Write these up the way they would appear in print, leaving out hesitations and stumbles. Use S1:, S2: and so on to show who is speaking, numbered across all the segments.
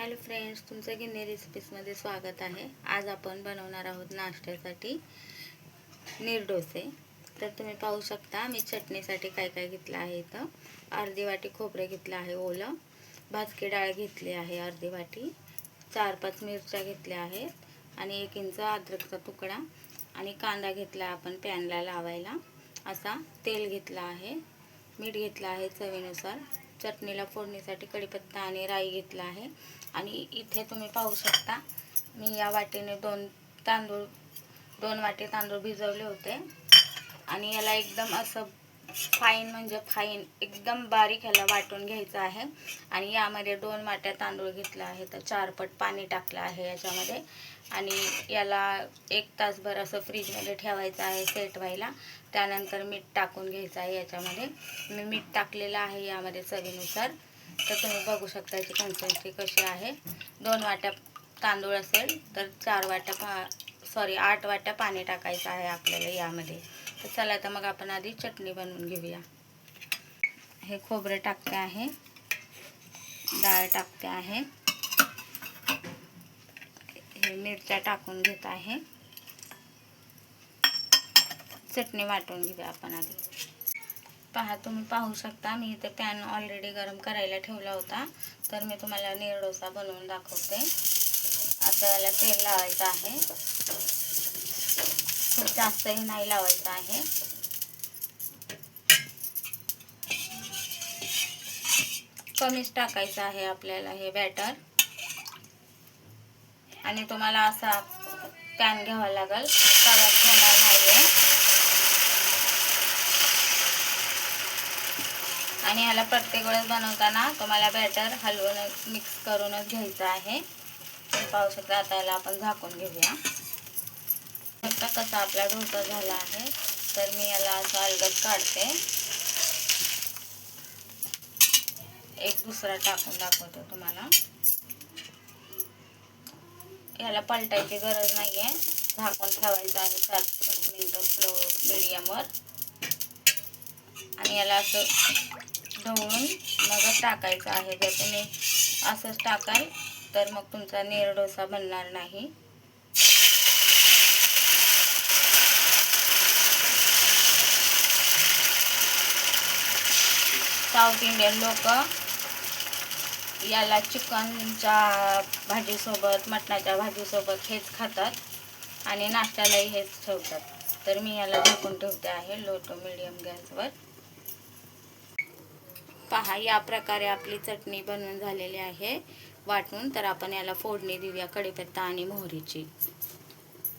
S1: Hello friends, तुमचं गिन्नी रेसिपीजमध्ये स्वागत आहे। आज आपण बनवणार आहोत नाश्त्यासाठी नीर डोसे। तर तुम्ही पाहू शकता मी चटणीसाठी काय काय घेतलं आहे। इथं अर्धी वाटी खोबरे घेतलं आहे ओलं, भाजकी डाळ घेतली आहे अर्धी वाटी, 4-5 मिरच्या घेतल्या आहेत आणि 1 इंच अद्रकचा तुकडा आणि कांदा घेतला आपण पॅनला लावायला असा, तेल घेतलं आहे, मीठ घेतलं आहे चवीनुसार, चटणीला फोडणीसाठी कढीपत्ता आणि राई घेतला आहे। आणि इथे तुम्ही पाहू शकता मी या वाटीने 2 वाटी तांदूळ भिजवले होते आणि याला एकदम असं फाईन म्हणजे फाईन एकदम बारीक ह्याला वाटून घ्यायचं आहे। आणि यामध्ये 2 वाट्या तांदूळ घेतला आहे तर 4 पट पाणी टाकलं आहे याच्यामध्ये आणि याला 1 तासभर असं फ्रीजमध्ये ठेवायचं आहे सेट व्हायला। त्यानंतर मीठ टाकून घ्यायचं आहे याच्यामध्ये, मी मीठ टाकलेलं आहे यामध्ये चवीनुसार। तर तुम्ही बघू शकता याची कन्सिस्टन्सी कशी आहे। 2 वाट्या तांदूळ असेल तर 8 वाट्या पाणी टाकायचं आहे आपल्याला यामध्ये। तर चला तर मग आपण आधी चटणी बनवून घेऊया। हे खोबरे टाकते आहे, डाळ टाकते आहे, हे मिरच्या टाकून घेत आहे, चटणी वाटून घेऊया आपण आधी। पहा, तुम्ही पाहू शकता मी इथे पॅन ऑलरेडी गरम करायला ठेवला होता। तर मी तुम्हाला नीर डोसा बनवून दाखवते। आता याला तेल लावायचं आहे, खूप जास्तही नाही लावायचं आहे। कमीच टाकायचं आहे आपल्याला हे बॅटर आणि तुम्हाला असा पॅन घ्यावा लागेल, तव्यात होणार नाहीये। आणि ह्याला प्रत्येक वेळेस बनवताना तुम्हाला बॅटर हलवून मिक्स करूनच घ्यायचं आहे। तुम्ही पाहू शकता। आता याला आपण झाकून घेऊया। आता कसा आपला डोसा झाला आहे तर मी याला असं अलगद काढते, एक दुसरा टाकून दाखवते तुम्हाला। याला पलटायची गरज नाहीये, झाकून ठेवायचं आहे 4-5 मिनिटं स्लो मीडियमवर आणि याला असं ढवळून मगच टाकायचं आहे। जर तुम्ही असंच टाकाल तर मग तुमचा नीर डोसा बनणार नाही। साऊथ इंडियन लोक याला चिकनच्या भाजीसोबत, मटणाच्या भाजीसोबत हेच खातात आणि नाश्त्यालाही हेच ठेवतात। तर मी याला झाकून ठेवते आहे लो टू मीडियम गॅसवर। पहा, या प्रकारे आपली चटणी बनवून झालेली आहे वाटून। तर आपण याला फोडणी देऊया कढीपत्ता आणि मोहरीची।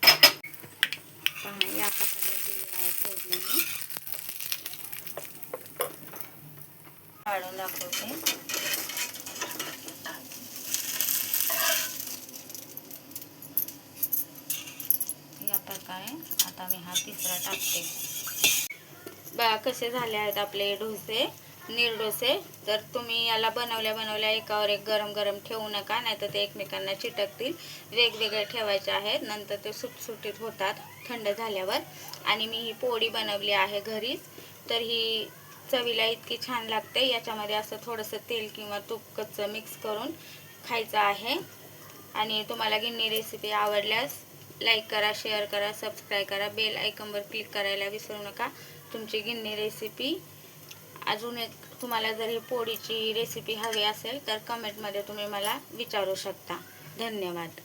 S1: पहा, या प्रकारे दिली आहे फोडणी, मी काढून दाखवते। या प्रकारे आता मी हा तिसरा टाकते। बघा कसे झाले आहेत आपले डोसे, नीर डोसे। तर तुम्ही याला बनवल्या एकावर एक गरम गरम ठेवू नका, नाहीतर ते एकमेकांना चिटकतील। वेगवेगळे ठेवायचे आहेत, नंतर ते सुटसुटीत होतात थंड झाल्यावर। आणि मी ही पोळी बनवली आहे घरीच, तर ही चवीला इतकी छान लागते। याच्यामध्ये असं थोडंसं तेल किंवा तूप कच्चं मिक्स करून खायचं आहे। आणि तुम्हाला गिन्नी रेसिपी आवडल्यास लाईक करा, शेअर करा, सबस्क्राईब करा, बेल आयकॉनवर क्लिक करायला विसरू नका। तुमची गिन्नी रेसिपी अजून एक, तुम्हाला जर ही पोळीची रेसिपी हवी असेल तर कमेंटमध्ये तुम्ही मला विचारू शकता। धन्यवाद।